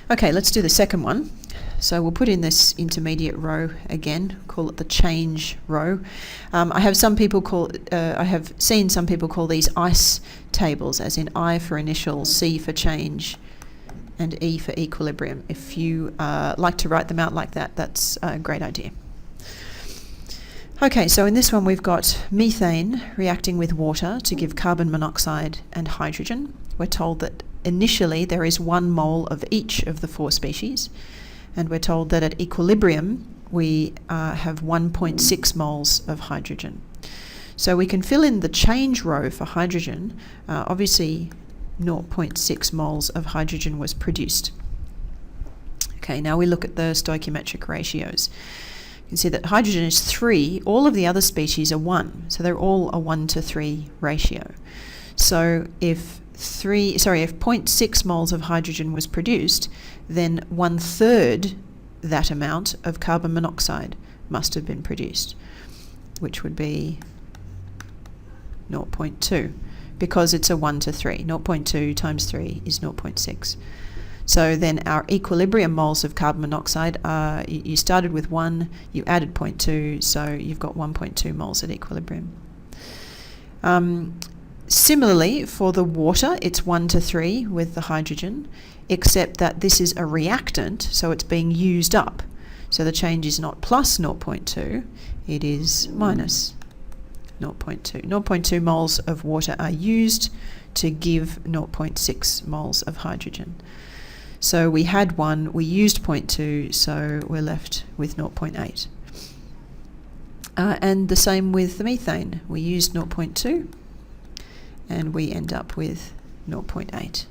Okay, let's do the second one. So we'll put in this intermediate row again, call it the change row. I have seen some people call these ICE tables, as in I for initial, C for change, and E for equilibrium. If you like to write them out like that, that's a great idea. Okay, so in this one we've got methane reacting with water to give carbon monoxide and hydrogen. We're told that initially there is 1 mole of each of the 4 species, and we're told that at equilibrium we have 1.6 moles of hydrogen. So we can fill in the change row for hydrogen. Obviously 0.6 moles of hydrogen was produced. Okay, now we look at the stoichiometric ratios. You can see that hydrogen is 3, all of the other species are 1, so they're all a 1:3 ratio. So if 0.6 moles of hydrogen was produced, then 1/3 that amount of carbon monoxide must have been produced, which would be 0.2, because it's a 1:3. 0.2 times 3 is 0.6. So then our equilibrium moles of carbon monoxide are, you started with 1, you added 0.2, so you've got 1.2 moles at equilibrium. Similarly, for the water, it's 1:3 with the hydrogen, except that this is a reactant, so it's being used up. So the change is not plus 0.2, it is minus 0.2. 0.2 moles of water are used to give 0.6 moles of hydrogen. So we had 1, we used 0.2, so we're left with 0.8. And the same with the methane. We used 0.2, and we end up with 0.8.